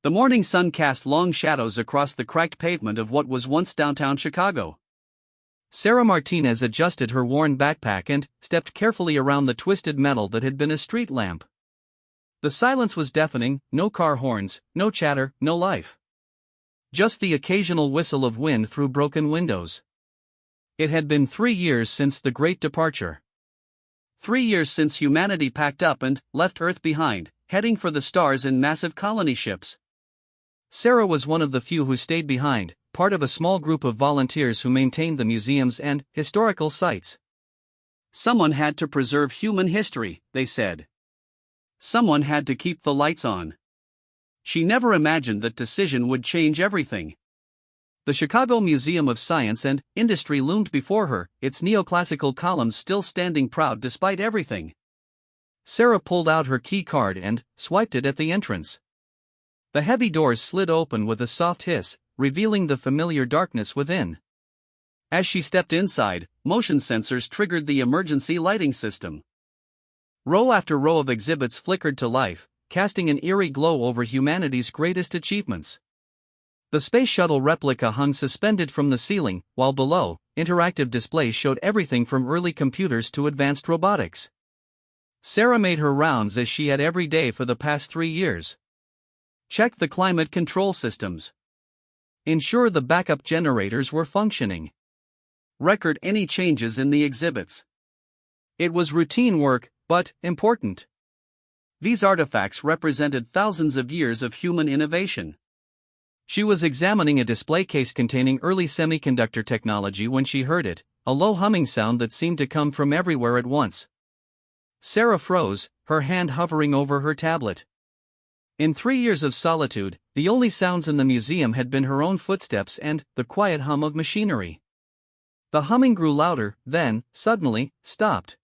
The morning sun cast long shadows across the cracked pavement of what was once downtown Chicago. Sarah Martinez adjusted her worn backpack and stepped carefully around the twisted metal that had been a street lamp. The silence was deafening, no car horns, no chatter, no life. Just the occasional whistle of wind through broken windows. It had been 3 years since the Great Departure. 3 years since humanity packed up and left Earth behind, heading for the stars in massive colony ships. Sarah was one of the few who stayed behind, part of a small group of volunteers who maintained the museums and historical sites. Someone had to preserve human history, they said. Someone had to keep the lights on. She never imagined that decision would change everything. The Chicago Museum of Science and Industry loomed before her, its neoclassical columns still standing proud despite everything. Sarah pulled out her key card and swiped it at the entrance. The heavy doors slid open with a soft hiss, revealing the familiar darkness within. As she stepped inside, motion sensors triggered the emergency lighting system. Row after row of exhibits flickered to life, casting an eerie glow over humanity's greatest achievements. The space shuttle replica hung suspended from the ceiling, while below, interactive displays showed everything from early computers to advanced robotics. Sarah made her rounds as she had every day for the past 3 years. Check the climate control systems. Ensure the backup generators were functioning. Record any changes in the exhibits. It was routine work, but important. These artifacts represented thousands of years of human innovation. She was examining a display case containing early semiconductor technology when she heard it, a low humming sound that seemed to come from everywhere at once. Sarah froze, her hand hovering over her tablet. In 3 years of solitude, the only sounds in the museum had been her own footsteps and the quiet hum of machinery. The humming grew louder, then, suddenly, stopped.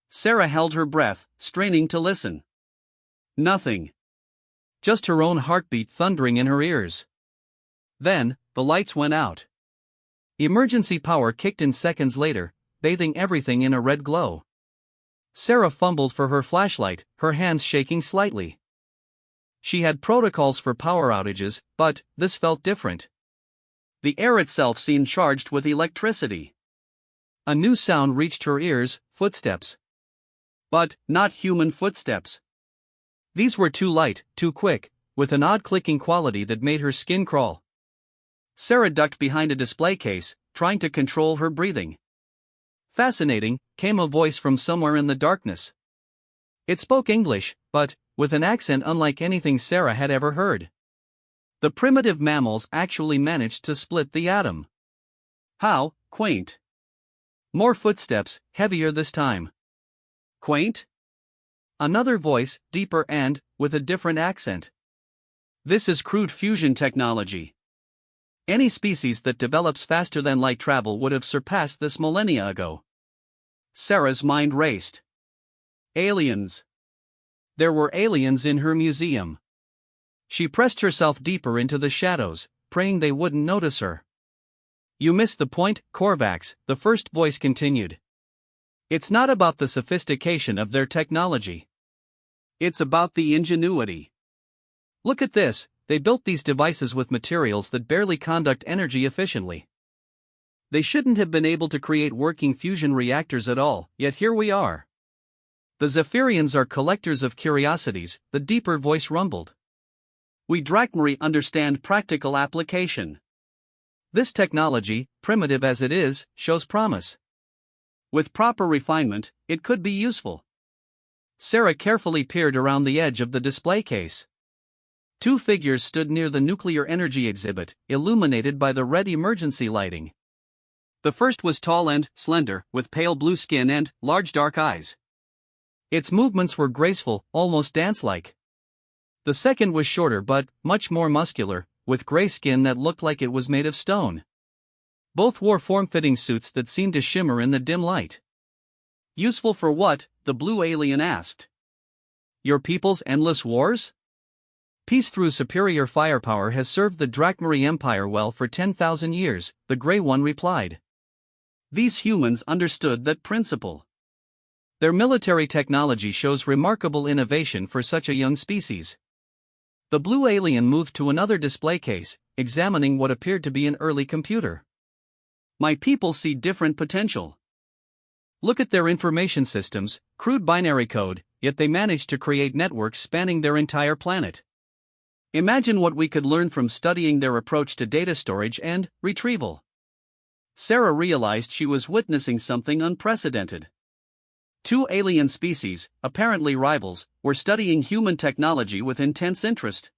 Sarah held her breath, straining to listen. Nothing. Just her own heartbeat thundering in her ears. Then, the lights went out. Emergency power kicked in seconds later, bathing everything in a red glow. Sarah fumbled for her flashlight, her hands shaking slightly. She had protocols for power outages, but this felt different. The air itself seemed charged with electricity. A new sound reached her ears, footsteps. But not human footsteps. These were too light, too quick, with an odd clicking quality that made her skin crawl. Sarah ducked behind a display case, trying to control her breathing. Fascinating, came a voice from somewhere in the darkness. It spoke English, but with an accent unlike anything Sarah had ever heard. The primitive mammals actually managed to split the atom. How quaint. More footsteps, heavier this time. Quaint? Another voice, deeper and with a different accent. This is crude fusion technology. Any species that develops faster than light travel would have surpassed this millennia ago. Sarah's mind raced. Aliens. There were aliens in her museum. She pressed herself deeper into the shadows, praying they wouldn't notice her. You missed the point, Korvax, the first voice continued. It's not about the sophistication of their technology. It's about the ingenuity. Look at this, they built these devices with materials that barely conduct energy efficiently. They shouldn't have been able to create working fusion reactors at all, yet here we are. The Zephyrians are collectors of curiosities, the deeper voice rumbled. We Drachmari understand practical application. This technology, primitive as it is, shows promise. With proper refinement, it could be useful. Sarah carefully peered around the edge of the display case. 2 figures stood near the nuclear energy exhibit, illuminated by the red emergency lighting. The first was tall and slender, with pale blue skin and large dark eyes. Its movements were graceful, almost dance-like. The second was shorter but much more muscular, with gray skin that looked like it was made of stone. Both wore form-fitting suits that seemed to shimmer in the dim light. Useful for what? The blue alien asked. Your people's endless wars? Peace through superior firepower has served the Drachmari Empire well for 10,000 years, the gray one replied. These humans understood that principle. Their military technology shows remarkable innovation for such a young species. The blue alien moved to another display case, examining what appeared to be an early computer. My people see different potential. Look at their information systems, crude binary code, yet they managed to create networks spanning their entire planet. Imagine what we could learn from studying their approach to data storage and retrieval. Sarah realized she was witnessing something unprecedented. Two alien species, apparently rivals, were studying human technology with intense interest.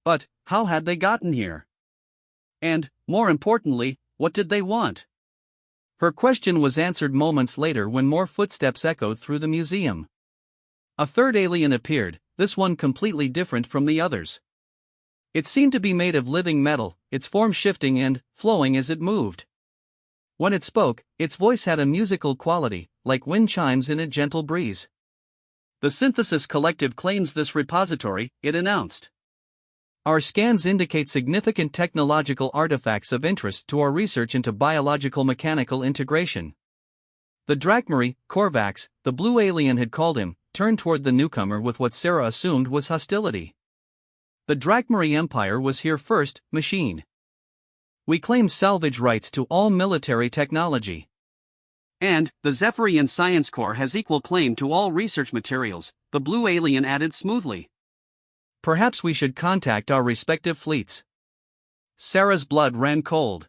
But how had they gotten here? And, more importantly, what did they want? Her question was answered moments later when more footsteps echoed through the museum. A third alien appeared, this one completely different from the others. It seemed to be made of living metal, its form shifting and flowing as it moved. When it spoke, its voice had a musical quality, like wind chimes in a gentle breeze. The Synthesis Collective claims this repository, it announced. Our scans indicate significant technological artifacts of interest to our research into biological mechanical integration. The Drakmari, Korvax, the blue alien had called him, turned toward the newcomer with what Sarah assumed was hostility. The Drakmari Empire was here first, machine. We claim salvage rights to all military technology. And, the Zephyrian Science Corps has equal claim to all research materials, the blue alien added smoothly. Perhaps we should contact our respective fleets. Sarah's blood ran cold.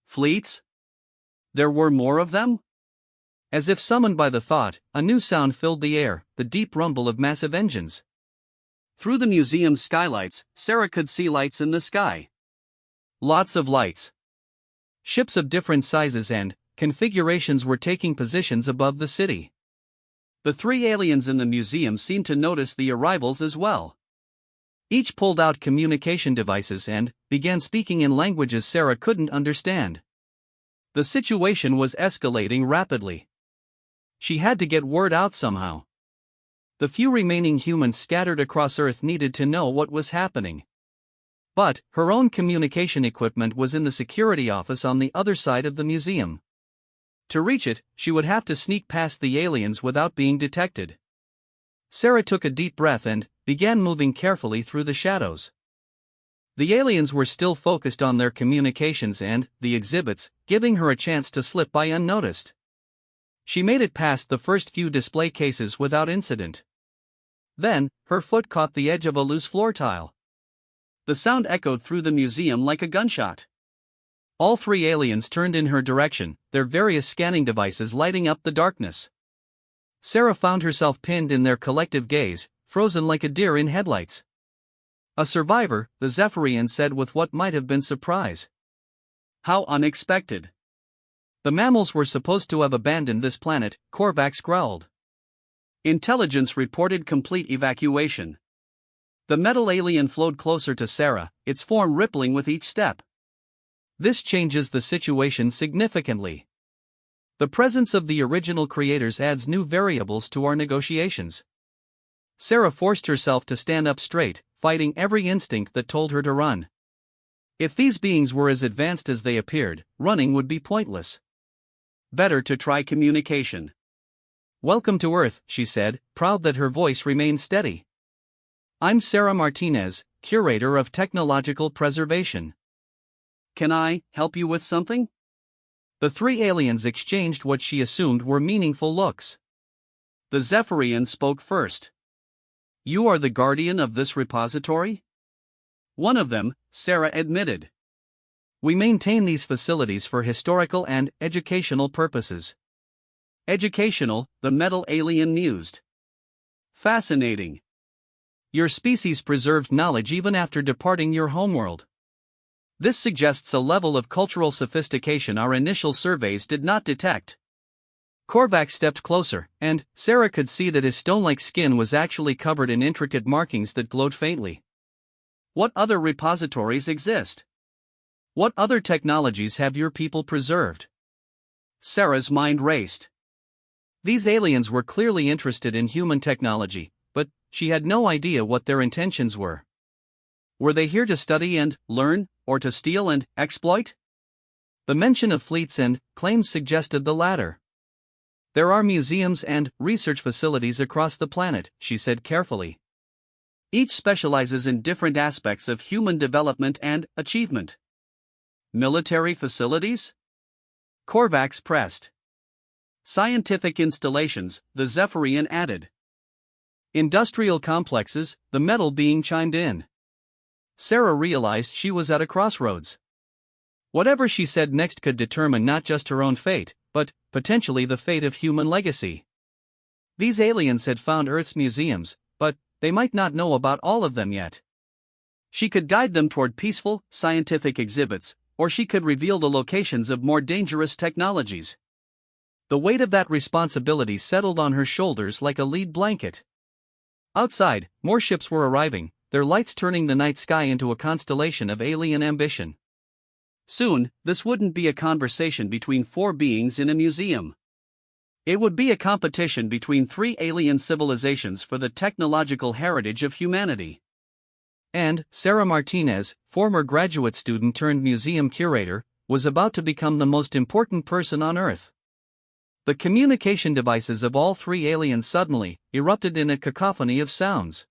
Fleets? There were more of them? As if summoned by the thought, a new sound filled the air, the deep rumble of massive engines. Through the museum's skylights, Sarah could see lights in the sky. Lots of lights. Ships of different sizes and configurations were taking positions above the city. The three aliens in the museum seemed to notice the arrivals as well. Each pulled out communication devices and began speaking in languages Sarah couldn't understand. The situation was escalating rapidly. She had to get word out somehow. The few remaining humans scattered across Earth needed to know what was happening. But her own communication equipment was in the security office on the other side of the museum. To reach it, she would have to sneak past the aliens without being detected. Sarah took a deep breath and began moving carefully through the shadows. The aliens were still focused on their communications and the exhibits, giving her a chance to slip by unnoticed. She made it past the first few display cases without incident. Then, her foot caught the edge of a loose floor tile. The sound echoed through the museum like a gunshot. All three aliens turned in her direction, their various scanning devices lighting up the darkness. Sarah found herself pinned in their collective gaze, frozen like a deer in headlights. A survivor, the Zephyrian said with what might have been surprise. How unexpected. The mammals were supposed to have abandoned this planet, Korvax growled. Intelligence reported complete evacuation. The metal alien flowed closer to Sarah, its form rippling with each step. This changes the situation significantly. The presence of the original creators adds new variables to our negotiations. Sarah forced herself to stand up straight, fighting every instinct that told her to run. If these beings were as advanced as they appeared, running would be pointless. Better to try communication. Welcome to Earth, she said, proud that her voice remained steady. I'm Sarah Martinez, Curator of Technological Preservation. Can I help you with something? The three aliens exchanged what she assumed were meaningful looks. The Zephyrian spoke first. You are the guardian of this repository? One of them, Sarah admitted. We maintain these facilities for historical and educational purposes. Educational, the metal alien mused. Fascinating. Your species preserved knowledge even after departing your homeworld. This suggests a level of cultural sophistication our initial surveys did not detect. Korvax stepped closer, and Sarah could see that his stone-like skin was actually covered in intricate markings that glowed faintly. What other repositories exist? What other technologies have your people preserved? Sarah's mind raced. These aliens were clearly interested in human technology, but she had no idea what their intentions were. Were they here to study and learn, or to steal and exploit? The mention of fleets and claims suggested the latter. There are museums and research facilities across the planet, she said carefully. Each specializes in different aspects of human development and achievement. Military facilities? Korvax pressed. Scientific installations, the Zephyrian added. Industrial complexes, the metal being chimed in. Sarah realized she was at a crossroads. Whatever she said next could determine not just her own fate, but, potentially, the fate of human legacy. These aliens had found Earth's museums, but they might not know about all of them yet. She could guide them toward peaceful, scientific exhibits, or she could reveal the locations of more dangerous technologies. The weight of that responsibility settled on her shoulders like a lead blanket. Outside, more ships were arriving, their lights turning the night sky into a constellation of alien ambition. Soon, this wouldn't be a conversation between four beings in a museum. It would be a competition between three alien civilizations for the technological heritage of humanity. And Sarah Martinez, former graduate student turned museum curator, was about to become the most important person on Earth. The communication devices of all three aliens suddenly erupted in a cacophony of sounds.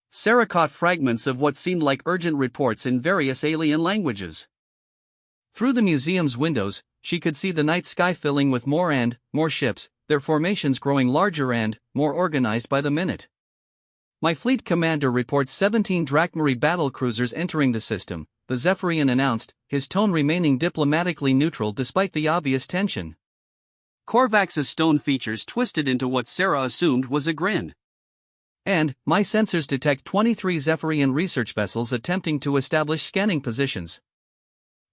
Sarah caught fragments of what seemed like urgent reports in various alien languages. Through the museum's windows, she could see the night sky filling with more and more ships, their formations growing larger and more organized by the minute. My fleet commander reports 17 Drachmarie battle cruisers entering the system, the Zephyrian announced, his tone remaining diplomatically neutral despite the obvious tension. Korvax's stone features twisted into what Sarah assumed was a grin. And, my sensors detect 23 Zephyrian research vessels attempting to establish scanning positions.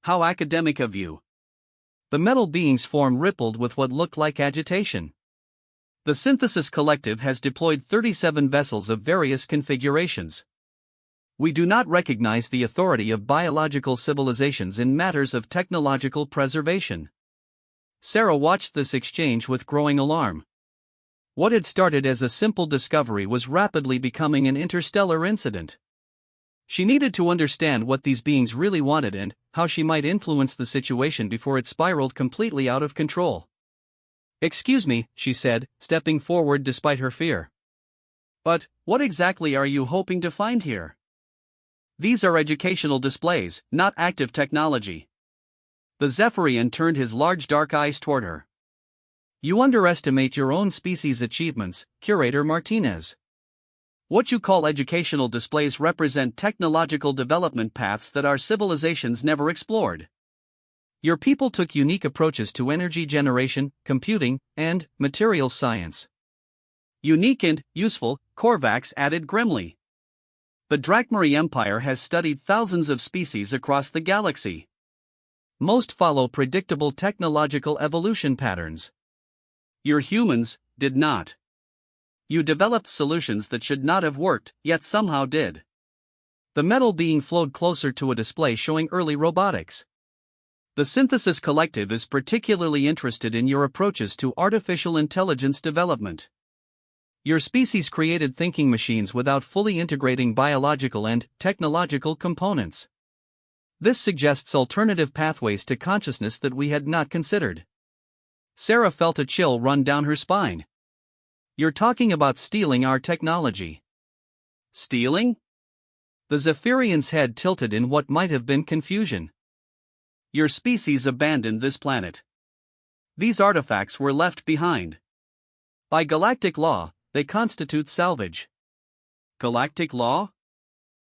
How academic of you. The metal being's form rippled with what looked like agitation. The Synthesis Collective has deployed 37 vessels of various configurations. We do not recognize the authority of biological civilizations in matters of technological preservation. Sarah watched this exchange with growing alarm. What had started as a simple discovery was rapidly becoming an interstellar incident. She needed to understand what these beings really wanted and how she might influence the situation before it spiraled completely out of control. "Excuse me," she said, stepping forward despite her fear. "But what exactly are you hoping to find here?" "These are educational displays, not active technology." The Zephyrian turned his large dark eyes toward her. "You underestimate your own species' achievements, Curator Martinez. What you call educational displays represent technological development paths that our civilizations never explored. Your people took unique approaches to energy generation, computing, and materials science." "Unique and useful," Korvax added grimly. "The Drachmarie Empire has studied thousands of species across the galaxy. Most follow predictable technological evolution patterns. Your humans did not. You developed solutions that should not have worked, yet somehow did." The metal being flowed closer to a display showing early robotics. "The Synthesis Collective is particularly interested in your approaches to artificial intelligence development. Your species created thinking machines without fully integrating biological and technological components. This suggests alternative pathways to consciousness that we had not considered." Sarah felt a chill run down her spine. "You're talking about stealing our technology." "Stealing?" The Zephyrian's head tilted in what might have been confusion. "Your species abandoned this planet. These artifacts were left behind. By galactic law, they constitute salvage." "Galactic law?"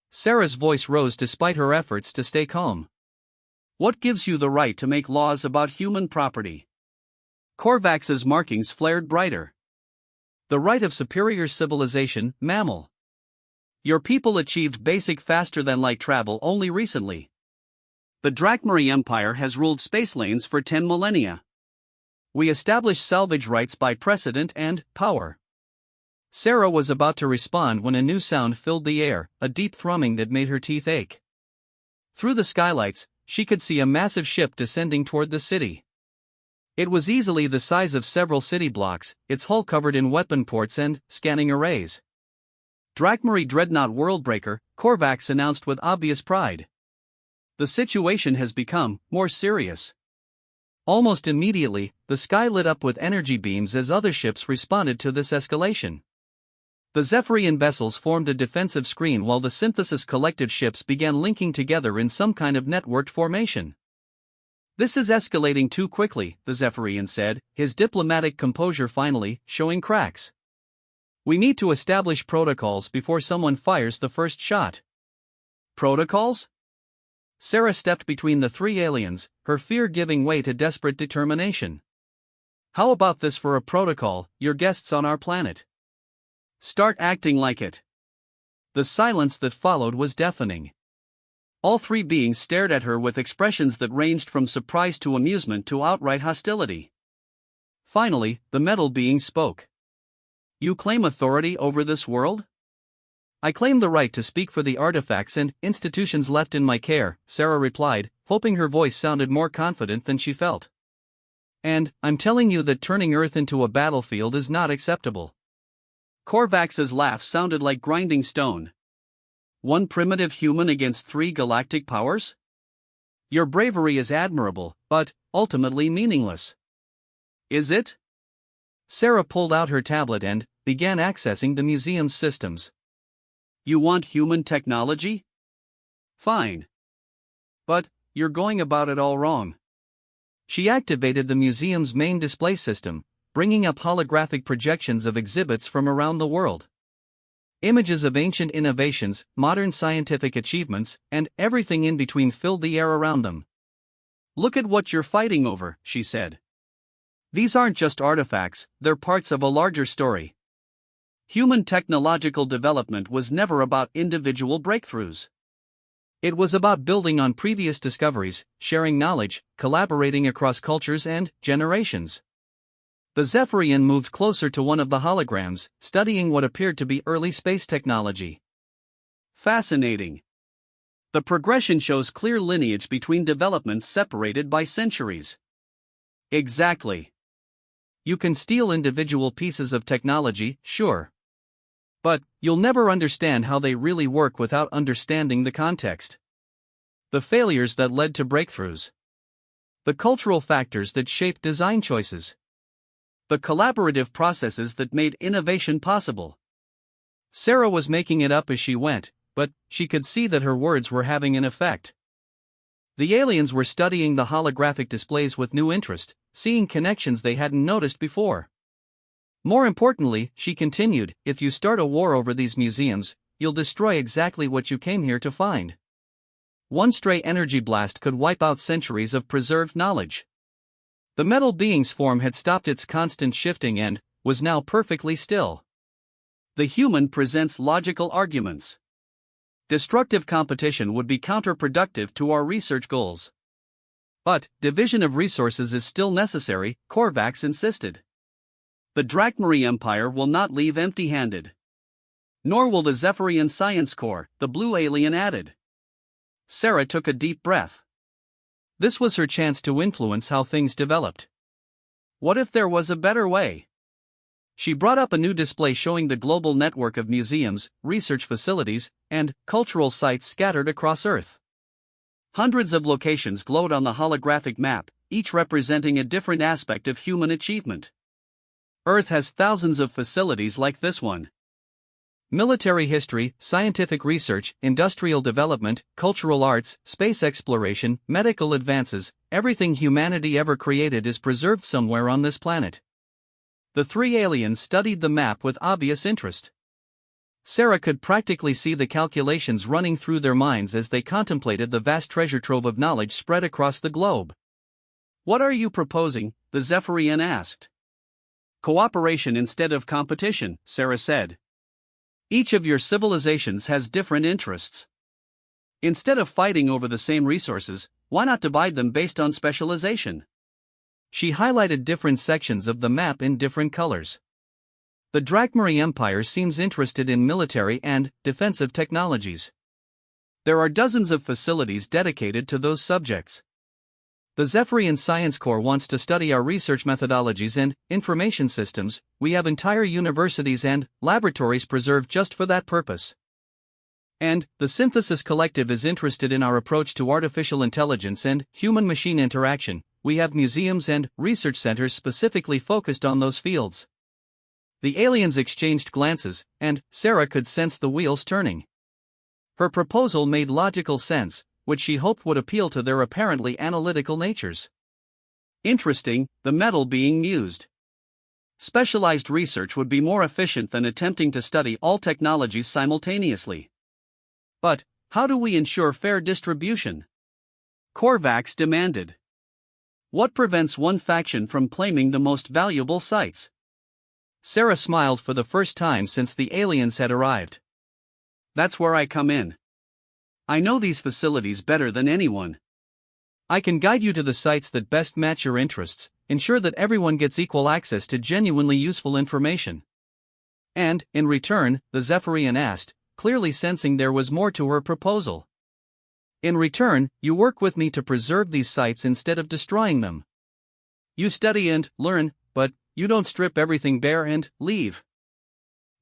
Sarah's voice rose despite her efforts to stay calm. "What gives you the right to make laws about human property?" Korvax's markings flared brighter. "The right of superior civilization, mammal. Your people achieved basic faster-than-light travel only recently. The Drachmarie Empire has ruled space lanes for 10 millennia. We established salvage rights by precedent and power." Sarah was about to respond when a new sound filled the air, a deep thrumming that made her teeth ache. Through the skylights, she could see a massive ship descending toward the city. It was easily the size of several city blocks, its hull covered in weapon ports and scanning arrays. "Drachmarie Dreadnought Worldbreaker," Korvax announced with obvious pride. "The situation has become more serious." Almost immediately, the sky lit up with energy beams as other ships responded to this escalation. The Zephyrian vessels formed a defensive screen while the synthesis collective ships began linking together in some kind of networked formation. "This is escalating too quickly," the Zephyrian said, his diplomatic composure finally showing cracks. "We need to establish protocols before someone fires the first shot." "Protocols?" Sarah stepped between the three aliens, her fear giving way to desperate determination. "How about this for a protocol, your guests on our planet? Start acting like it." The silence that followed was deafening. All three beings stared at her with expressions that ranged from surprise to amusement to outright hostility. Finally, the metal being spoke. "You claim authority over this world?" "I claim the right to speak for the artifacts and institutions left in my care," Sarah replied, hoping her voice sounded more confident than she felt. "And I'm telling you that turning Earth into a battlefield is not acceptable." Korvax's laugh sounded like grinding stone. "One primitive human against three galactic powers? Your bravery is admirable, but ultimately meaningless." "Is it?" Sarah pulled out her tablet and began accessing the museum's systems. "You want human technology? Fine. But you're going about it all wrong." She activated the museum's main display system, bringing up holographic projections of exhibits from around the world. Images of ancient innovations, modern scientific achievements, and everything in between filled the air around them. "Look at what you're fighting over," she said. "These aren't just artifacts, they're parts of a larger story. Human technological development was never about individual breakthroughs. It was about building on previous discoveries, sharing knowledge, collaborating across cultures and generations." The Zephyrian moved closer to one of the holograms, studying what appeared to be early space technology. "Fascinating. The progression shows clear lineage between developments separated by centuries." "Exactly. You can steal individual pieces of technology, sure. But you'll never understand how they really work without understanding the context. The failures that led to breakthroughs. The cultural factors that shaped design choices. The collaborative processes that made innovation possible." Sarah was making it up as she went, but she could see that her words were having an effect. The aliens were studying the holographic displays with new interest, seeing connections they hadn't noticed before. More importantly, she continued, "If you start a war over these museums, you'll destroy exactly what you came here to find. One stray energy blast could wipe out centuries of preserved knowledge." The metal being's form had stopped its constant shifting and was now perfectly still. "The human presents logical arguments. Destructive competition would be counterproductive to our research goals. But division of resources is still necessary," Korvax insisted. "The Drakmari Empire will not leave empty-handed. Nor will the Zephyrian Science Corps," the blue alien added. Sarah took a deep breath. This was her chance to influence how things developed. What if there was a better way? She brought up a new display showing the global network of museums, research facilities, and cultural sites scattered across Earth. Hundreds of locations glowed on the holographic map, each representing a different aspect of human achievement. "Earth has thousands of facilities like this one. Military history, scientific research, industrial development, cultural arts, space exploration, medical advances, everything humanity ever created is preserved somewhere on this planet." The three aliens studied the map with obvious interest. Sarah could practically see the calculations running through their minds as they contemplated the vast treasure trove of knowledge spread across the globe. "What are you proposing?" the Zephyrian asked. "Cooperation instead of competition," Sarah said. "Each of your civilizations has different interests. Instead of fighting over the same resources, why not divide them based on specialization?" She highlighted different sections of the map in different colors. "The Drakmari Empire seems interested in military and defensive technologies. There are dozens of facilities dedicated to those subjects. The Zephyrian Science Corps wants to study our research methodologies and information systems. We have entire universities and laboratories preserved just for that purpose. And the Synthesis Collective is interested in our approach to artificial intelligence and human-machine interaction. We have museums and research centers specifically focused on those fields." The aliens exchanged glances, and Sarah could sense the wheels turning. Her proposal made logical sense, which she hoped would appeal to their apparently analytical natures. Interesting, the metal being used. Specialized research would be more efficient than attempting to study all technologies simultaneously. But, how do we ensure fair distribution? Korvax demanded. What prevents one faction from claiming the most valuable sites? Sarah smiled for the first time since the aliens had arrived. That's where I come in. I know these facilities better than anyone. I can guide you to the sites that best match your interests, ensure that everyone gets equal access to genuinely useful information. And, in return, the Zephyrian asked, clearly sensing there was more to her proposal. In return, you work with me to preserve these sites instead of destroying them. You study and learn, but you don't strip everything bare and leave.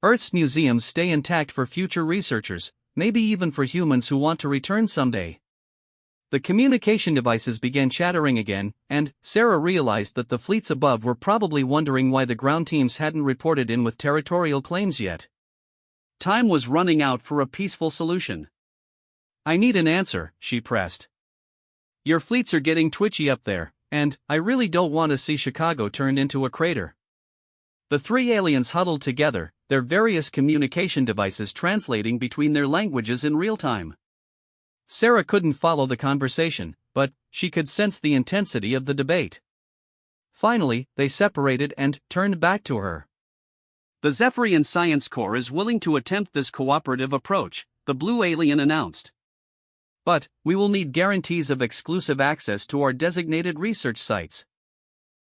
Earth's museums stay intact for future researchers, maybe even for humans who want to return someday. The communication devices began chattering again, and Sarah realized that the fleets above were probably wondering why the ground teams hadn't reported in with territorial claims yet. Time was running out for a peaceful solution. I need an answer, she pressed. Your fleets are getting twitchy up there, and I really don't want to see Chicago turned into a crater. The three aliens huddled together, their various communication devices translating between their languages in real time. Sarah couldn't follow the conversation, but she could sense the intensity of the debate. Finally, they separated and turned back to her. The Zephyrian Science Corps is willing to attempt this cooperative approach, the blue alien announced. But, we will need guarantees of exclusive access to our designated research sites.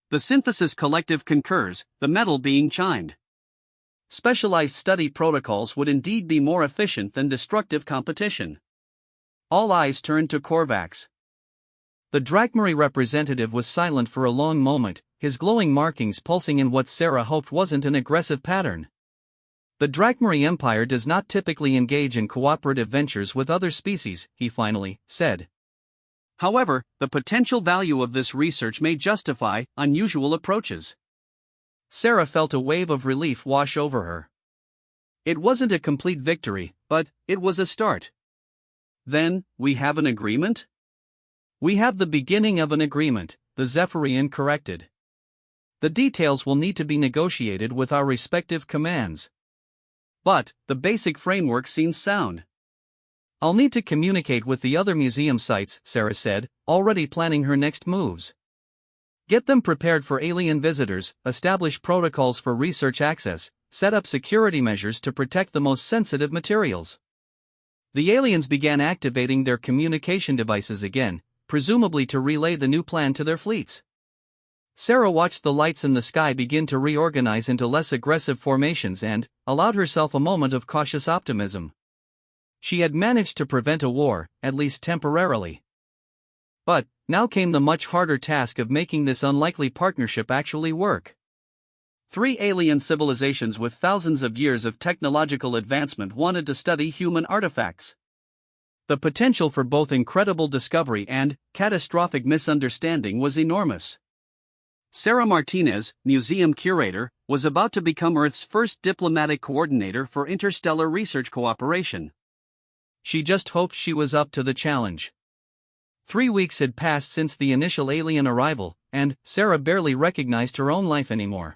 The Synthesis Collective concurs, the metal being chimed. Specialized study protocols would indeed be more efficient than destructive competition. All eyes turned to Korvax. The Drachmary representative was silent for a long moment, his glowing markings pulsing in what Sarah hoped wasn't an aggressive pattern. The Drachmary Empire does not typically engage in cooperative ventures with other species, he finally said. However, the potential value of this research may justify unusual approaches. Sarah felt a wave of relief wash over her. It wasn't a complete victory, but it was a start. Then, we have an agreement? We have the beginning of an agreement, the Zephyrian corrected. The details will need to be negotiated with our respective commands. But, the basic framework seems sound. I'll need to communicate with the other museum sites, Sarah said, already planning her next moves. Get them prepared for alien visitors, establish protocols for research access, set up security measures to protect the most sensitive materials. The aliens began activating their communication devices again, presumably to relay the new plan to their fleets. Sarah watched the lights in the sky begin to reorganize into less aggressive formations and allowed herself a moment of cautious optimism. She had managed to prevent a war, at least temporarily. But, now came the much harder task of making this unlikely partnership actually work. Three alien civilizations with thousands of years of technological advancement wanted to study human artifacts. The potential for both incredible discovery and catastrophic misunderstanding was enormous. Sarah Martinez, museum curator, was about to become Earth's first diplomatic coordinator for interstellar research cooperation. She just hoped she was up to the challenge. 3 weeks had passed since the initial alien arrival, and Sarah barely recognized her own life anymore.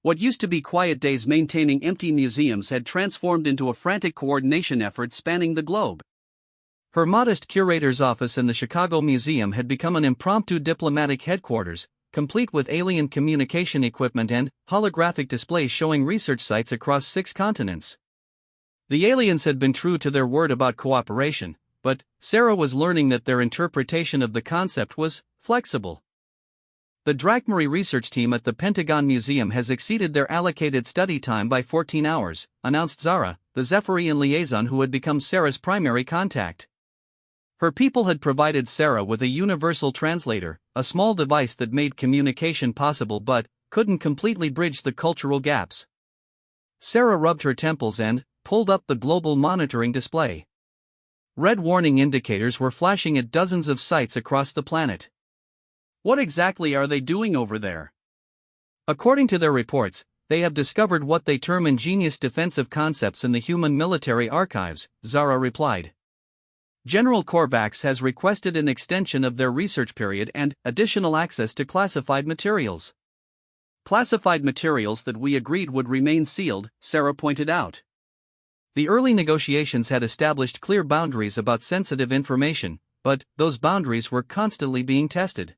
What used to be quiet days maintaining empty museums had transformed into a frantic coordination effort spanning the globe. Her modest curator's office in the Chicago Museum had become an impromptu diplomatic headquarters, complete with alien communication equipment and holographic displays showing research sites across 6 continents. The aliens had been true to their word about cooperation, but Sarah was learning that their interpretation of the concept was flexible. The Drachmary research team at the Pentagon Museum has exceeded their allocated study time by 14 hours, announced Zara, the Zephyrian liaison who had become Sarah's primary contact. Her people had provided Sarah with a universal translator, a small device that made communication possible but couldn't completely bridge the cultural gaps. Sarah rubbed her temples and pulled up the global monitoring display. Red warning indicators were flashing at dozens of sites across the planet. What exactly are they doing over there? According to their reports, they have discovered what they term ingenious defensive concepts in the human military archives, Zara replied. General Korvax has requested an extension of their research period and additional access to classified materials. Classified materials that we agreed would remain sealed, Sarah pointed out. The early negotiations had established clear boundaries about sensitive information, but those boundaries were constantly being tested.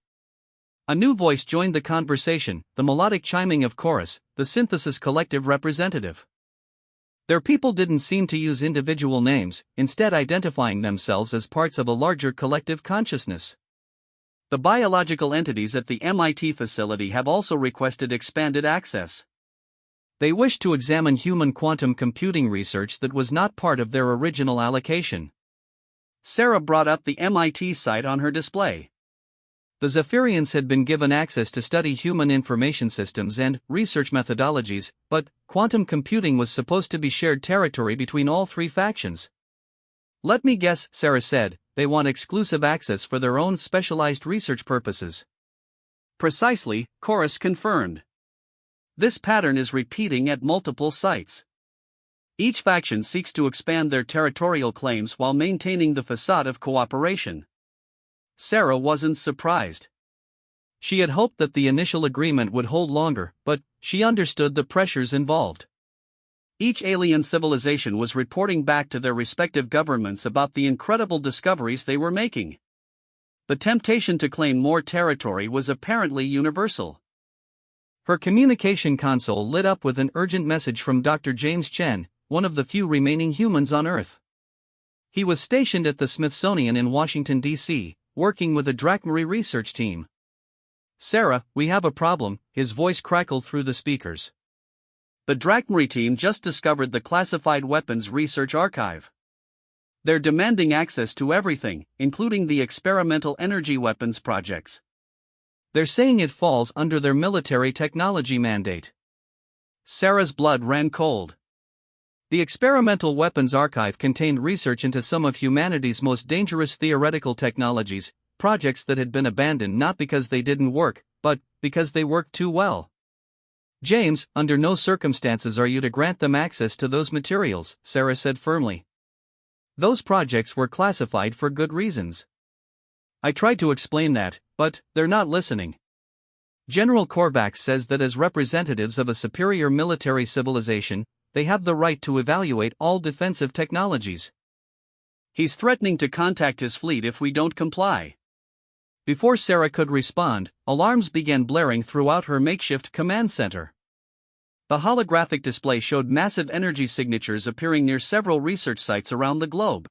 A new voice joined the conversation, the melodic chiming of Chorus, the synthesis collective representative. Their people didn't seem to use individual names, instead identifying themselves as parts of a larger collective consciousness. The biological entities at the MIT facility have also requested expanded access. They wish to examine human quantum computing research that was not part of their original allocation. Sarah brought up the MIT site on her display. The Zephyrians had been given access to study human information systems and research methodologies, but quantum computing was supposed to be shared territory between all three factions. Let me guess, Sarah said, they want exclusive access for their own specialized research purposes. Precisely, Chorus confirmed. This pattern is repeating at multiple sites. Each faction seeks to expand their territorial claims while maintaining the facade of cooperation. Sarah wasn't surprised. She had hoped that the initial agreement would hold longer, but she understood the pressures involved. Each alien civilization was reporting back to their respective governments about the incredible discoveries they were making. The temptation to claim more territory was apparently universal. Her communication console lit up with an urgent message from Dr. James Chen, one of the few remaining humans on Earth. He was stationed at the Smithsonian in Washington, D.C., working with a Drachmarie research team. Sarah, we have a problem, his voice crackled through the speakers. The Drachmarie team just discovered the classified weapons research archive. They're demanding access to everything, including the experimental energy weapons projects. They're saying it falls under their military technology mandate. Sarah's blood ran cold. The Experimental Weapons Archive contained research into some of humanity's most dangerous theoretical technologies, projects that had been abandoned not because they didn't work, but because they worked too well. James, under no circumstances are you to grant them access to those materials, Sarah said firmly. Those projects were classified for good reasons. I tried to explain that, but they're not listening. General Korvax says that as representatives of a superior military civilization, they have the right to evaluate all defensive technologies. He's threatening to contact his fleet if we don't comply. Before Sarah could respond, alarms began blaring throughout her makeshift command center. The holographic display showed massive energy signatures appearing near several research sites around the globe.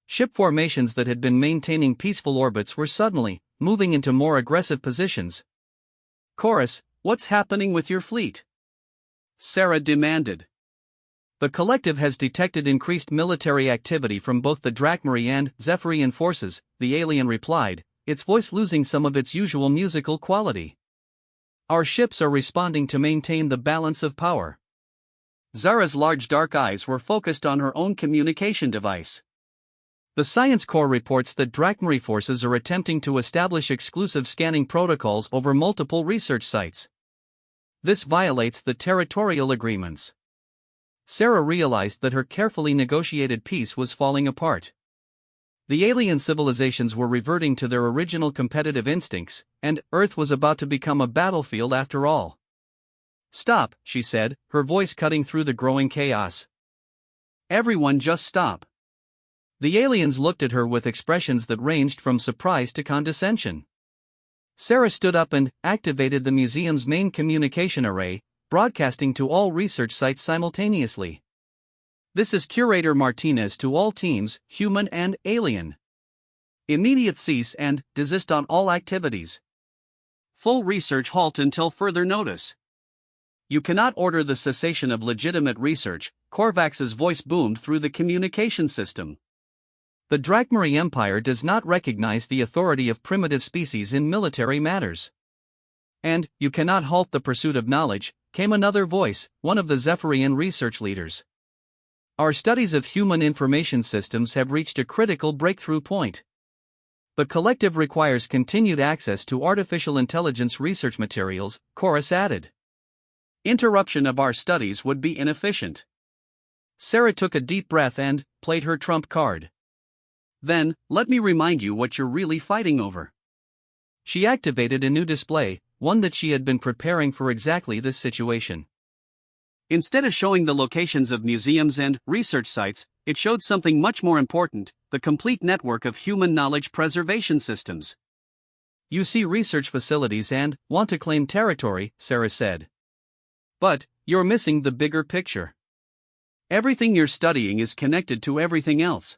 Ship formations that had been maintaining peaceful orbits were suddenly moving into more aggressive positions. Chorus, what's happening with your fleet? Sarah demanded. The collective has detected increased military activity from both the Drachmarie and Zephyrian forces, the alien replied, its voice losing some of its usual musical quality. Our ships are responding to maintain the balance of power. Zara's large dark eyes were focused on her own communication device. The Science Corps reports that Drachmarie forces are attempting to establish exclusive scanning protocols over multiple research sites. This violates the territorial agreements. Sarah realized that her carefully negotiated peace was falling apart. The alien civilizations were reverting to their original competitive instincts, and Earth was about to become a battlefield after all. Stop, she said, her voice cutting through the growing chaos. Everyone just stop. The aliens looked at her with expressions that ranged from surprise to condescension. Sarah stood up and activated the museum's main communication array, broadcasting to all research sites simultaneously. This is Curator Martinez to all teams, human and alien. Immediate cease and desist on all activities. Full research halt until further notice. You cannot order the cessation of legitimate research, Korvax's voice boomed through the communication system. The Drachmarie Empire does not recognize the authority of primitive species in military matters. And, you cannot halt the pursuit of knowledge, came another voice, one of the Zephyrian research leaders. Our studies of human information systems have reached a critical breakthrough point. The collective requires continued access to artificial intelligence research materials, Chorus added. Interruption of our studies would be inefficient. Sarah took a deep breath and played her trump card. Then, let me remind you what you're really fighting over. She activated a new display, one that she had been preparing for exactly this situation. Instead of showing the locations of museums and research sites, it showed something much more important: the complete network of human knowledge preservation systems. You see research facilities and want to claim territory, Sarah said. But you're missing the bigger picture. Everything you're studying is connected to everything else.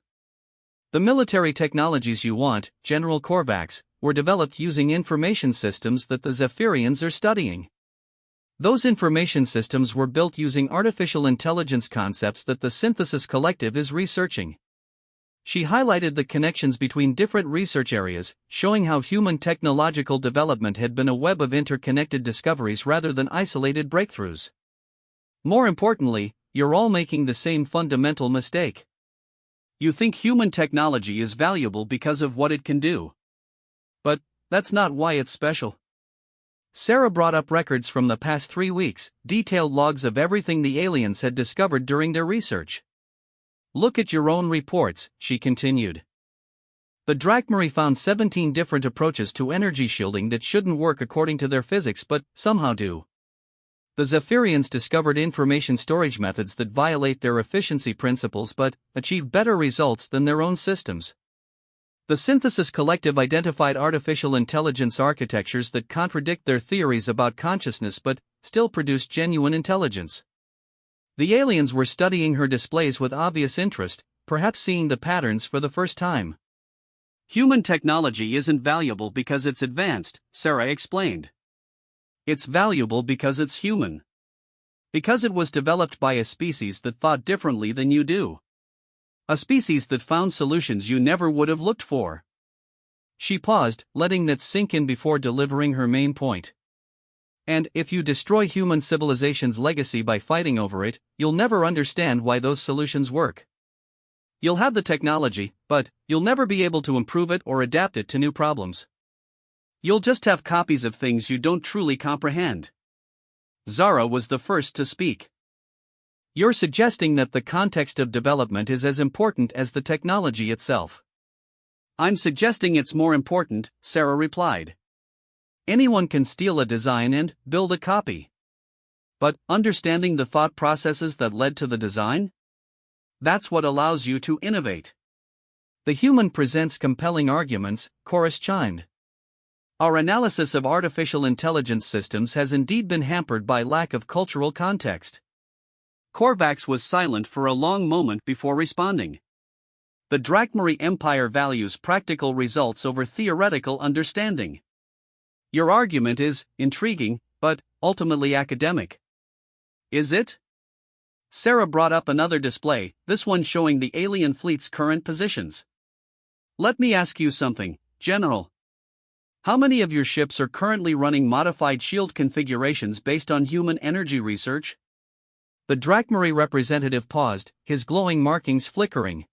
The military technologies you want, General Korvax, were developed using information systems that the Zephyrians are studying. Those information systems were built using artificial intelligence concepts that the Synthesis Collective is researching. She highlighted the connections between different research areas, showing how human technological development had been a web of interconnected discoveries rather than isolated breakthroughs. More importantly, you're all making the same fundamental mistake. You think human technology is valuable because of what it can do. But that's not why it's special. Sarah brought up records from the past 3 weeks, detailed logs of everything the aliens had discovered during their research. Look at your own reports, she continued. The Drachmarie found 17 different approaches to energy shielding that shouldn't work according to their physics but somehow do. The Zephyrians discovered information storage methods that violate their efficiency principles but achieve better results than their own systems. The Synthesis Collective identified artificial intelligence architectures that contradict their theories about consciousness but still produce genuine intelligence. The aliens were studying her displays with obvious interest, perhaps seeing the patterns for the first time. Human technology isn't valuable because it's advanced, Sarah explained. It's valuable because it's human. Because it was developed by a species that thought differently than you do. A species that found solutions you never would have looked for. She paused, letting that sink in before delivering her main point. And if you destroy human civilization's legacy by fighting over it, you'll never understand why those solutions work. You'll have the technology, but you'll never be able to improve it or adapt it to new problems. You'll just have copies of things you don't truly comprehend. Zara was the first to speak. You're suggesting that the context of development is as important as the technology itself. I'm suggesting it's more important, Sarah replied. Anyone can steal a design and build a copy. But understanding the thought processes that led to the design? That's what allows you to innovate. The human presents compelling arguments, chorus chimed. Our analysis of artificial intelligence systems has indeed been hampered by lack of cultural context. Korvax was silent for a long moment before responding. The Drachmarie Empire values practical results over theoretical understanding. Your argument is intriguing, but ultimately academic. Is it? Sarah brought up another display, this one showing the alien fleet's current positions. Let me ask you something, General. How many of your ships are currently running modified shield configurations based on human energy research? The Drachmarie representative paused, his glowing markings flickering.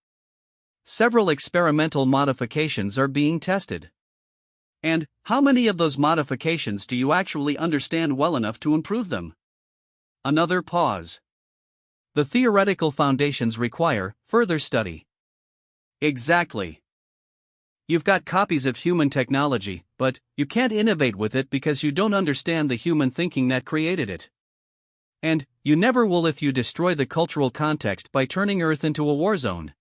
Several experimental modifications are being tested. And how many of those modifications do you actually understand well enough to improve them? Another pause. The theoretical foundations require further study. Exactly. You've got copies of human technology, but you can't innovate with it because you don't understand the human thinking that created it. And you never will if you destroy the cultural context by turning Earth into a war zone.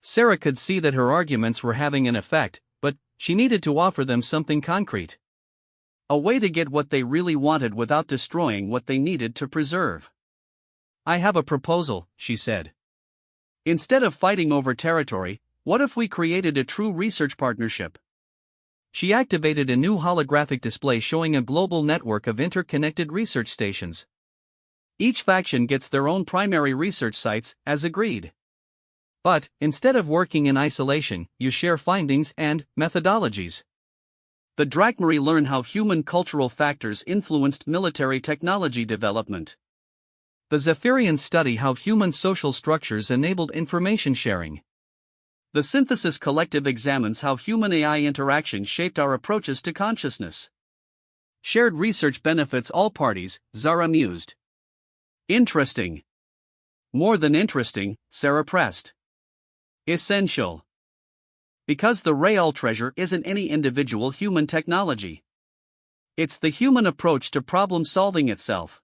Sarah could see that her arguments were having an effect, but she needed to offer them something concrete. A way to get what they really wanted without destroying what they needed to preserve. I have a proposal, she said. Instead of fighting over territory, what if we created a true research partnership? She activated a new holographic display showing a global network of interconnected research stations. Each faction gets their own primary research sites, as agreed. But, instead of working in isolation, you share findings and methodologies. The Drachmarie learn how human cultural factors influenced military technology development. The Zephyrians study how human social structures enabled information sharing. The Synthesis Collective examines how human AI interaction shaped our approaches to consciousness. Shared research benefits all parties, Zara mused. Interesting. More than interesting, Sarah pressed. Essential. Because the real treasure isn't any individual human technology. It's the human approach to problem solving itself.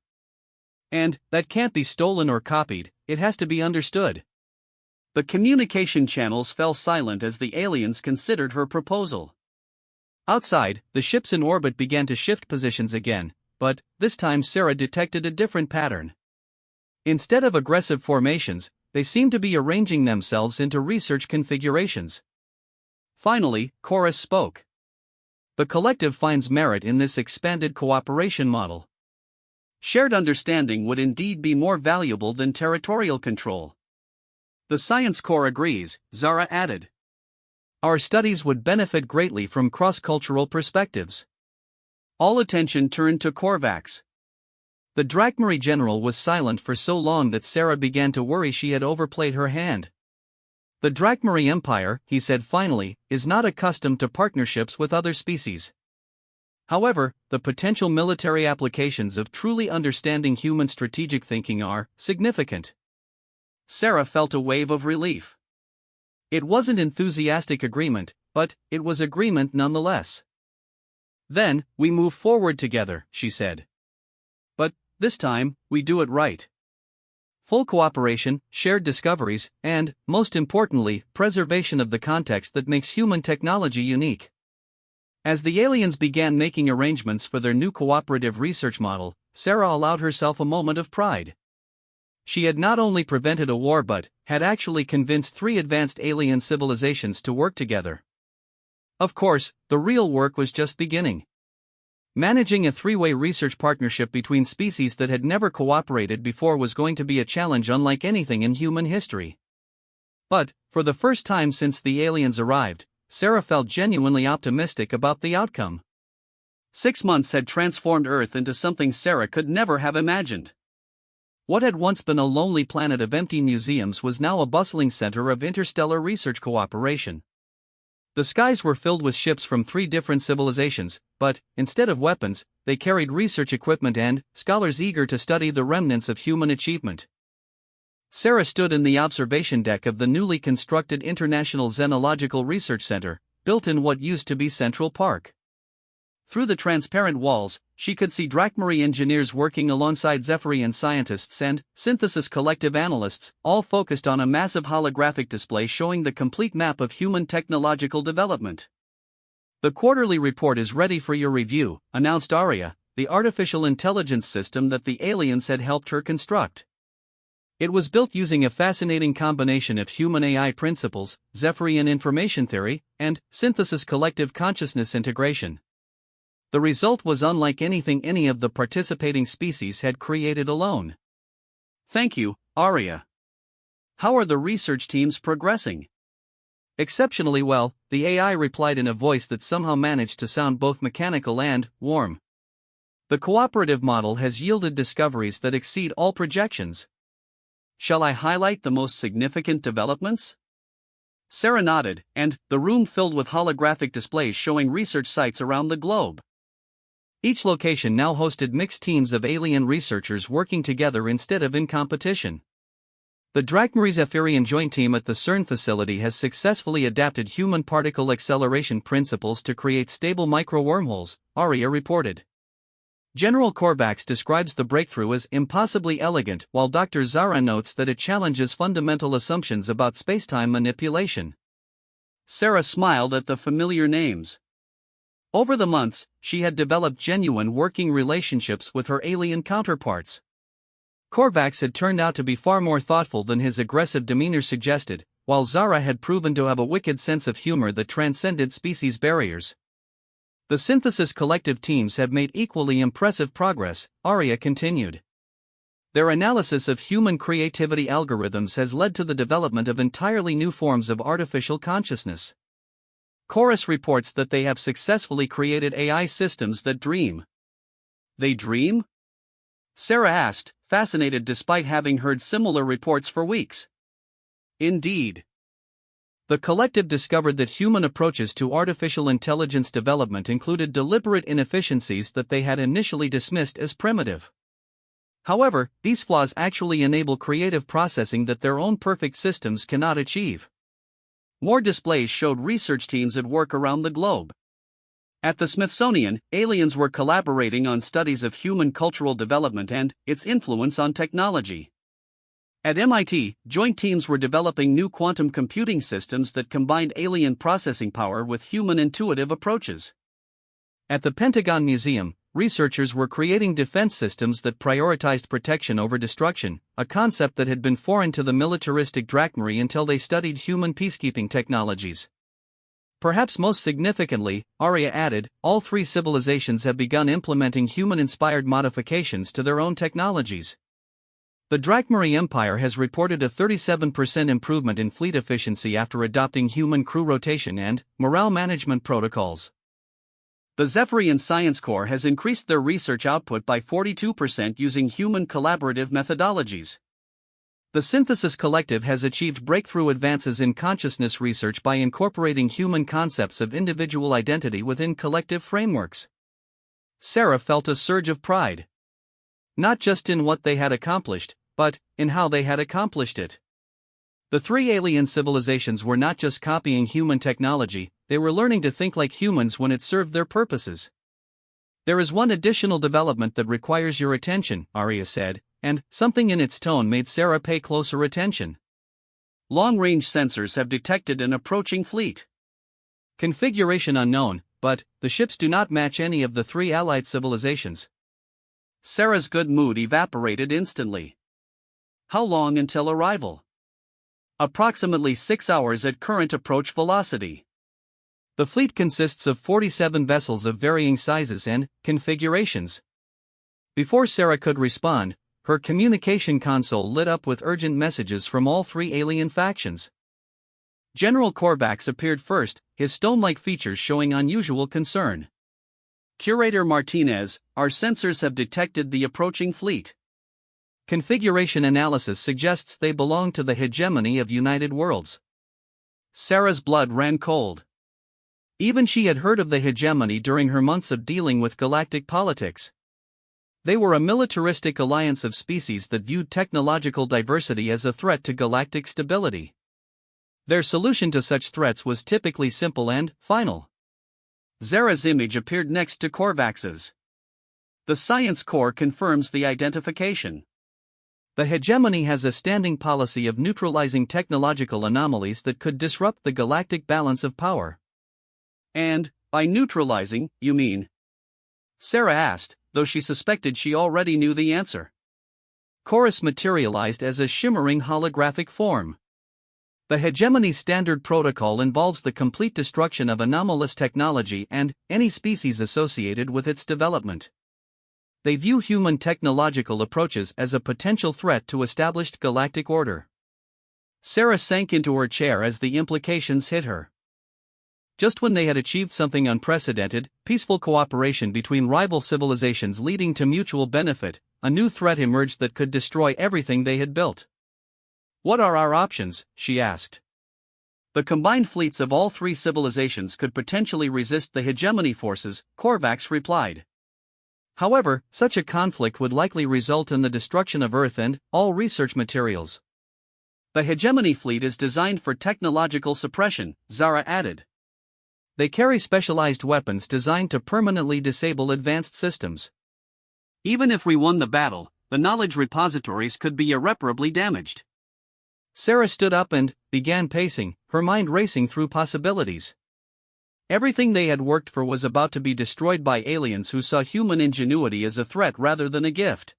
And that can't be stolen or copied, it has to be understood. The communication channels fell silent as the aliens considered her proposal. Outside, the ships in orbit began to shift positions again, but this time Sarah detected a different pattern. Instead of aggressive formations, they seemed to be arranging themselves into research configurations. Finally, Chorus spoke. The collective finds merit in this expanded cooperation model. Shared understanding would indeed be more valuable than territorial control. The Science Corps agrees, Zara added. Our studies would benefit greatly from cross-cultural perspectives. All attention turned to Korvax. The Drakmari general was silent for so long that Sarah began to worry she had overplayed her hand. The Drakmari Empire, he said finally, is not accustomed to partnerships with other species. However, the potential military applications of truly understanding human strategic thinking are significant. Sarah felt a wave of relief. It wasn't enthusiastic agreement, but it was agreement nonetheless. Then, we move forward together, she said. But, this time, we do it right. Full cooperation, shared discoveries, and, most importantly, preservation of the context that makes human technology unique. As the aliens began making arrangements for their new cooperative research model, Sarah allowed herself a moment of pride. She had not only prevented a war but had actually convinced 3 advanced alien civilizations to work together. Of course, the real work was just beginning. Managing a 3-way research partnership between species that had never cooperated before was going to be a challenge unlike anything in human history. But, for the first time since the aliens arrived, Sarah felt genuinely optimistic about the outcome. 6 months had transformed Earth into something Sarah could never have imagined. What had once been a lonely planet of empty museums was now a bustling center of interstellar research cooperation. The skies were filled with ships from 3 different civilizations, but, instead of weapons, they carried research equipment and scholars eager to study the remnants of human achievement. Sarah stood in the observation deck of the newly constructed International Xenological Research Center, built in what used to be Central Park. Through the transparent walls, she could see Drakmari engineers working alongside Zephyrian scientists and Synthesis Collective analysts, all focused on a massive holographic display showing the complete map of human technological development. The quarterly report is ready for your review, announced Aria, the artificial intelligence system that the aliens had helped her construct. It was built using a fascinating combination of human AI principles, Zephyrian information theory, and Synthesis Collective consciousness integration. The result was unlike anything any of the participating species had created alone. Thank you, Aria. How are the research teams progressing? Exceptionally well, the AI replied in a voice that somehow managed to sound both mechanical and warm. The cooperative model has yielded discoveries that exceed all projections. Shall I highlight the most significant developments? Sarah nodded, and the room filled with holographic displays showing research sites around the globe. Each location now hosted mixed teams of alien researchers working together instead of in competition. The Drakmari Zephyrian Joint Team at the CERN facility has successfully adapted human particle acceleration principles to create stable micro-wormholes, Aria reported. General Korvax describes the breakthrough as impossibly elegant, while Dr. Zara notes that it challenges fundamental assumptions about spacetime manipulation. Sarah smiled at the familiar names. Over the months, she had developed genuine working relationships with her alien counterparts. Korvax had turned out to be far more thoughtful than his aggressive demeanor suggested, while Zara had proven to have a wicked sense of humor that transcended species barriers. The Synthesis Collective teams have made equally impressive progress, Aria continued. Their analysis of human creativity algorithms has led to the development of entirely new forms of artificial consciousness. Chorus reports that they have successfully created AI systems that dream. They dream? Sarah asked, fascinated despite having heard similar reports for weeks. Indeed. The collective discovered that human approaches to artificial intelligence development included deliberate inefficiencies that they had initially dismissed as primitive. However, these flaws actually enable creative processing that their own perfect systems cannot achieve. More displays showed research teams at work around the globe. At the Smithsonian, aliens were collaborating on studies of human cultural development and its influence on technology. At MIT, joint teams were developing new quantum computing systems that combined alien processing power with human intuitive approaches. At the Pentagon Museum, researchers were creating defense systems that prioritized protection over destruction, a concept that had been foreign to the militaristic Drachmarie until they studied human peacekeeping technologies. Perhaps most significantly, Arya added, all three civilizations have begun implementing human-inspired modifications to their own technologies. The Drachmarie Empire has reported a 37% improvement in fleet efficiency after adopting human crew rotation and morale management protocols. The Zephyrian Science Corps has increased their research output by 42% using human collaborative methodologies. The Synthesis Collective has achieved breakthrough advances in consciousness research by incorporating human concepts of individual identity within collective frameworks. Sarah felt a surge of pride. Not just in what they had accomplished, but in how they had accomplished it. The three alien civilizations were not just copying human technology, they were learning to think like humans when it served their purposes. There is one additional development that requires your attention, Arya said, and something in its tone made Sarah pay closer attention. Long-range sensors have detected an approaching fleet. Configuration unknown, but the ships do not match any of the three allied civilizations. Sarah's good mood evaporated instantly. How long until arrival? Approximately 6 hours at current approach velocity. The fleet consists of 47 vessels of varying sizes and configurations. Before Sarah could respond, her communication console lit up with urgent messages from all three alien factions. General Korvax appeared first, his stone-like features showing unusual concern. Curator Martinez, our sensors have detected the approaching fleet. Configuration analysis suggests they belong to the hegemony of United Worlds. Sarah's blood ran cold. Even she had heard of the hegemony during her months of dealing with galactic politics. They were a militaristic alliance of species that viewed technological diversity as a threat to galactic stability. Their solution to such threats was typically simple and final. Zara's image appeared next to Korvax's. The Science Corps confirms the identification. The hegemony has a standing policy of neutralizing technological anomalies that could disrupt the galactic balance of power. And, by neutralizing, you mean? Sarah asked, though she suspected she already knew the answer. Chorus materialized as a shimmering holographic form. The hegemony's standard protocol involves the complete destruction of anomalous technology and any species associated with its development. They view human technological approaches as a potential threat to established galactic order. Sarah sank into her chair as the implications hit her. Just when they had achieved something unprecedented, peaceful cooperation between rival civilizations leading to mutual benefit, a new threat emerged that could destroy everything they had built. What are our options? She asked. The combined fleets of all three civilizations could potentially resist the hegemony forces, Korvax replied. However, such a conflict would likely result in the destruction of Earth and all research materials. The hegemony fleet is designed for technological suppression, Zara added. They carry specialized weapons designed to permanently disable advanced systems. Even if we won the battle, the knowledge repositories could be irreparably damaged. Sarah stood up and began pacing, her mind racing through possibilities. Everything they had worked for was about to be destroyed by aliens who saw human ingenuity as a threat rather than a gift.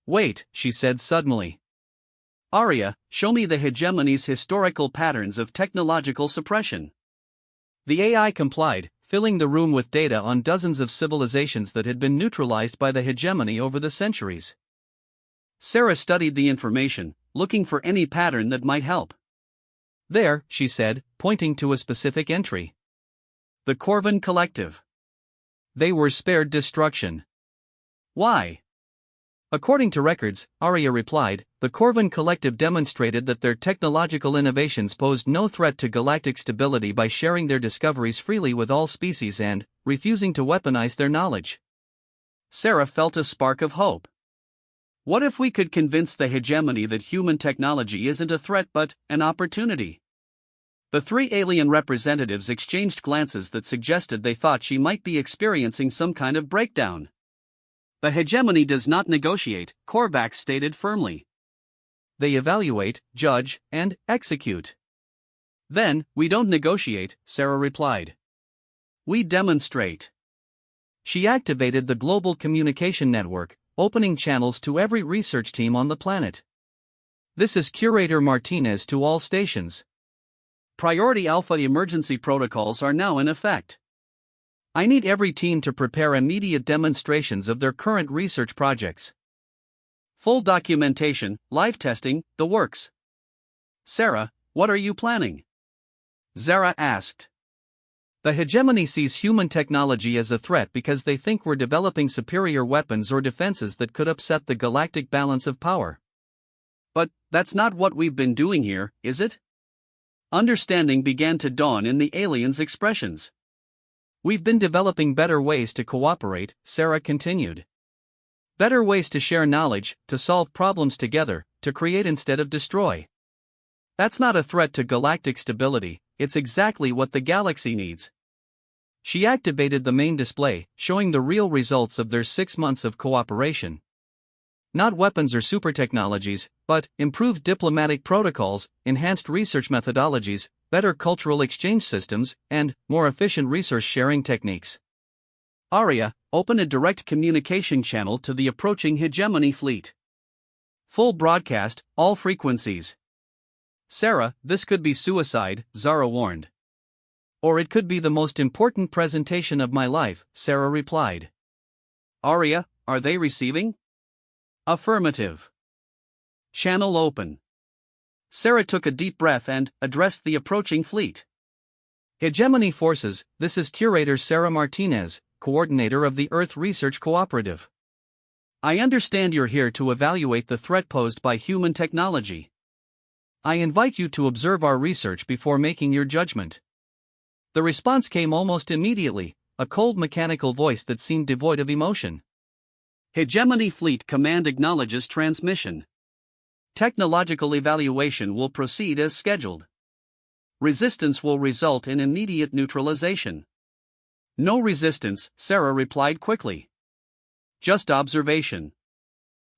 Wait, she said suddenly. Arya, show me the hegemony's historical patterns of technological suppression. The AI complied, filling the room with data on dozens of civilizations that had been neutralized by the hegemony over the centuries. Sarah studied the information, looking for any pattern that might help. There, she said, pointing to a specific entry. The Corvin Collective. They were spared destruction. Why? According to records, Arya replied, the Corvan Collective demonstrated that their technological innovations posed no threat to galactic stability by sharing their discoveries freely with all species and refusing to weaponize their knowledge. Sarah felt a spark of hope. What if we could convince the hegemony that human technology isn't a threat but an opportunity? The three alien representatives exchanged glances that suggested they thought she might be experiencing some kind of breakdown. The hegemony does not negotiate, Korvax stated firmly. They evaluate, judge, and execute. Then, we don't negotiate, Sarah replied. We demonstrate. She activated the global communication network, opening channels to every research team on the planet. This is Curator Martinez to all stations. Priority Alpha emergency protocols are now in effect. I need every team to prepare immediate demonstrations of their current research projects. Full documentation, live testing, the works. Sarah, what are you planning? Zara asked. The hegemony sees human technology as a threat because they think we're developing superior weapons or defenses that could upset the galactic balance of power. But that's not what we've been doing here, is it? Understanding began to dawn in the aliens' expressions. We've been developing better ways to cooperate, Sarah continued. Better ways to share knowledge, to solve problems together, to create instead of destroy. That's not a threat to galactic stability, it's exactly what the galaxy needs. She activated the main display, showing the real results of their 6 months of cooperation. Not weapons or super technologies, but improved diplomatic protocols, enhanced research methodologies, better cultural exchange systems, and more efficient resource sharing techniques. Arya, open a direct communication channel to the approaching hegemony fleet. Full broadcast, all frequencies. Sarah, this could be suicide, Zara warned. Or it could be the most important presentation of my life, Sarah replied. Arya, are they receiving? Affirmative. Channel open. Sarah took a deep breath and addressed the approaching fleet. Hegemony Forces, this is Curator Sarah Martinez, coordinator of the Earth Research Cooperative. I understand you're here to evaluate the threat posed by human technology. I invite you to observe our research before making your judgment. The response came almost immediately, a cold mechanical voice that seemed devoid of emotion. Hegemony Fleet Command acknowledges transmission. Technological evaluation will proceed as scheduled. Resistance will result in immediate neutralization. No resistance, Sarah replied quickly. Just observation.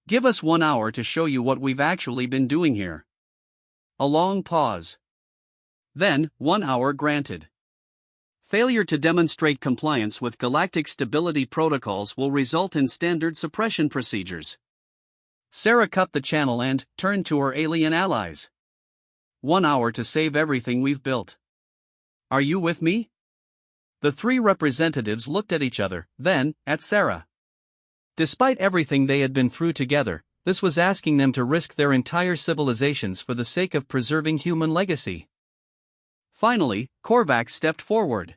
Give us 1 hour to show you what we've actually been doing here. A long pause. Then, 1 hour granted. Failure to demonstrate compliance with galactic stability protocols will result in standard suppression procedures. Sarah cut the channel and turned to her alien allies. 1 hour to save everything we've built. Are you with me? The three representatives looked at each other, then at Sarah. Despite everything they had been through together, this was asking them to risk their entire civilizations for the sake of preserving human legacy. Finally, Korvax stepped forward.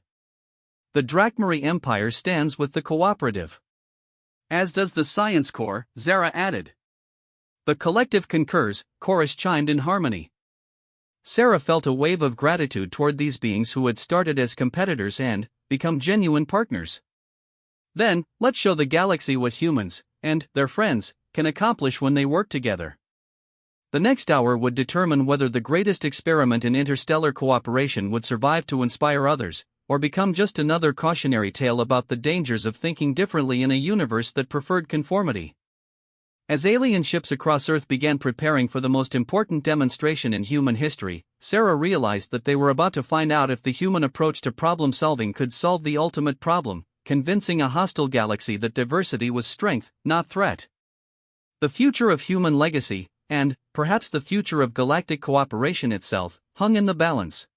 The Drakmari Empire stands with the cooperative. As does the Science Corps, Zara added. The collective concurs, chorus chimed in harmony. Sarah felt a wave of gratitude toward these beings who had started as competitors and become genuine partners. Then, let's show the galaxy what humans, and their friends, can accomplish when they work together. The next hour would determine whether the greatest experiment in interstellar cooperation would survive to inspire others, or become just another cautionary tale about the dangers of thinking differently in a universe that preferred conformity. As alien ships across Earth began preparing for the most important demonstration in human history, Sarah realized that they were about to find out if the human approach to problem solving could solve the ultimate problem, convincing a hostile galaxy that diversity was strength, not threat. The future of human legacy, and perhaps the future of galactic cooperation itself, hung in the balance.